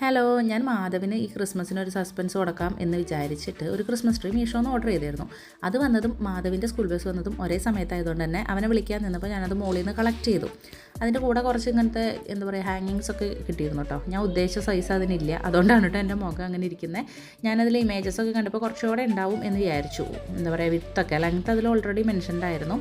Hello, ഞാൻ മാധവിന് ഈ ക്രിസ്മസിന് ഒരു സസ്പെൻസ് കൊടുക്കാം എന്ന് വിചാരിച്ചിട്ട് ഒരു ക്രിസ്മസ് ട്രീ മീഷോന്ന് ഓർഡർ ചെയ്തിരുന്നു. അത് വന്നതും മാധവിൻ്റെ സ്കൂൾ ബസ് വന്നതും ഒരേ സമയത്തായതുകൊണ്ട് തന്നെ അവനെ വിളിക്കാൻ നിന്നപ്പോൾ ഞാനത് മോളിൽ നിന്ന് കളക്ട് ചെയ്തു. അതിൻ്റെ കൂടെ കുറച്ച് ഇങ്ങനത്തെ എന്താ പറയുക ഹാങ്ങിങ്സ് ഒക്കെ കിട്ടിയിരുന്നു കേട്ടോ. ഞാൻ ഉദ്ദേശിച്ച സൈസ് അതിനില്ല, അതുകൊണ്ടാണ് കേട്ടോ എൻ്റെ മുഖം അങ്ങനെ ഇരിക്കുന്നത്. ഞാനതിൽ ഇമേജസ് ഒക്കെ കണ്ടപ്പോൾ കുറച്ചുകൂടെ ഉണ്ടാവും എന്ന് വിചാരിച്ചു. എന്താ പറയുക, വിത്തൊക്കെ ലെങ്ത് അതിൽ ഓൾറെഡി മെൻഷൻഡ് ആയിരുന്നു.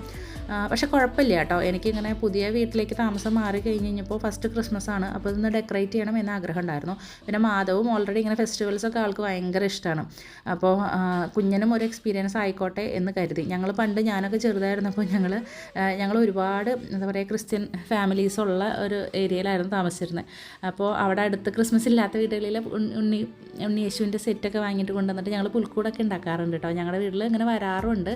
പക്ഷേ കുഴപ്പമില്ല കേട്ടോ. എനിക്കിങ്ങനെ പുതിയ വീട്ടിലേക്ക് താമസം മാറി കഴിഞ്ഞ് കഴിഞ്ഞപ്പോൾ ഫസ്റ്റ് ക്രിസ്മസ് ആണ്, അപ്പോൾ ഇതൊന്ന് ഡെക്കറേറ്റ് ചെയ്യണം എന്ന ആഗ്രഹം ഉണ്ടായിരുന്നു. പിന്നെ മാധവും ഓൾറെഡി ഇങ്ങനെ ഫെസ്റ്റിവൽസൊക്കെ ആൾക്ക് ഭയങ്കര ഇഷ്ടമാണ്. അപ്പോൾ കുഞ്ഞിനും ഒരു എക്സ്പീരിയൻസ് ആയിക്കോട്ടെ എന്ന് കരുതി. ഞാനൊക്കെ ചെറുതായിരുന്നപ്പോൾ ഞങ്ങൾ ഒരുപാട് എന്താ പറയുക ക്രിസ്ത്യൻ ഫാമിലീസുള്ള ഒരു ഏരിയയിലായിരുന്നു താമസിച്ചിരുന്നത്. അപ്പോൾ അവിടെ അടുത്ത് ക്രിസ്മസ് ഇല്ലാത്ത വീടുകളിൽ ഉണ്ണി യേശുവിൻ്റെ സെറ്റൊക്കെ വാങ്ങിയിട്ട് കൊണ്ടുവന്നിട്ട് ഞങ്ങൾ പുൽക്കൂടൊക്കെ ഉണ്ടാക്കാറുണ്ട് കേട്ടോ. ഞങ്ങളുടെ വീട്ടിൽ ഇങ്ങനെ വരാറുണ്ട്,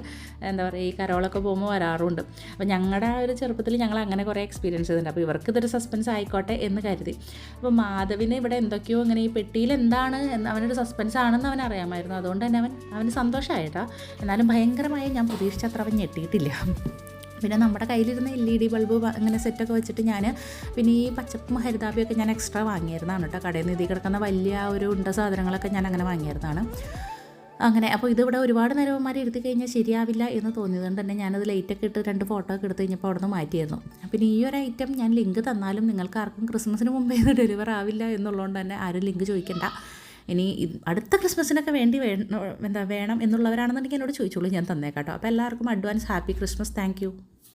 എന്താ പറയുക ഈ കരോളൊക്കെ പോകുമ്പോൾ വരാറുണ്ട്. അപ്പോൾ ഞങ്ങളുടെ ആ ഒരു ചെറുപ്പത്തിൽ ഞങ്ങൾ അങ്ങനെ കുറേ എക്സ്പീരിയൻസ് ചെയ്തിട്ടുണ്ട്. അപ്പോൾ ഇവർക്ക് ഇതൊരു സസ്പെൻസ് ആയിക്കോട്ടെ എന്ന് കരുതി. അപ്പോൾ മാധവിന് ഇവിടെ എന്തൊക്കെയോ ഇങ്ങനെ ഈ പെട്ടിയിൽ എന്താണ് എന്ന് അവനൊരു സസ്പെൻസ് ആണെന്ന് അവൻ അറിയാമായിരുന്നു. അതുകൊണ്ട് തന്നെ അവന് സന്തോഷമായിട്ടാ. എന്നാലും ഭയങ്കരമായി ഞാൻ പ്രതീക്ഷിച്ചത്ര അവൻ ഞെട്ടിയിട്ടില്ല. പിന്നെ നമ്മുടെ കയ്യിലിരുന്ന LED ബൾബ് അങ്ങനെ സെറ്റൊക്കെ വെച്ചിട്ട് പിന്നെ ഈ പച്ചപ്പും ഹരിതാപിയൊക്കെ ഞാൻ എക്സ്ട്രാ വാങ്ങിയിരുന്നതാണ് കേട്ടോ. കടയിൽ നിന്ന് കിടക്കുന്ന വലിയ ഒരു ഉണ്ട സാധനങ്ങളൊക്കെ ഞാൻ അങ്ങനെ വാങ്ങിയിരുന്നതാണ്. അങ്ങനെ അപ്പോൾ ഇതിവിടെ ഒരുപാട് നേരവന്മാർ ഇരുത്തി കഴിഞ്ഞാൽ ശരിയാവില്ല എന്ന് തോന്നിയതുകൊണ്ട് തന്നെ ഞാനത് ലൈറ്റൊക്കെ ഇട്ട് 2 ഫോട്ടോ ഒക്കെ എടുത്ത് കഴിഞ്ഞപ്പോൾ അവിടെ നിന്ന് മാറ്റിയിരുന്നു. പിന്നെ ഈ ഒരു ഐറ്റം ഞാൻ ലിങ്ക് തന്നാലും നിങ്ങൾക്ക് ആർക്കും ക്രിസ്മസിന് മുമ്പേ ഇത് ഡെലിവർ ആവില്ല എന്നുള്ളതുകൊണ്ട് തന്നെ ആരും ലിങ്ക് ചോദിക്കണ്ട. ഇനി അടുത്ത ക്രിസ്മസിനൊക്കെ വേണം എന്നുള്ളവരാണെന്നുണ്ടെങ്കിൽ എന്നോട് ചോദിച്ചോളൂ, ഞാൻ തന്നേക്കാട്ടോ. അപ്പോൾ എല്ലാവർക്കും advance happy Christmas. Thank you.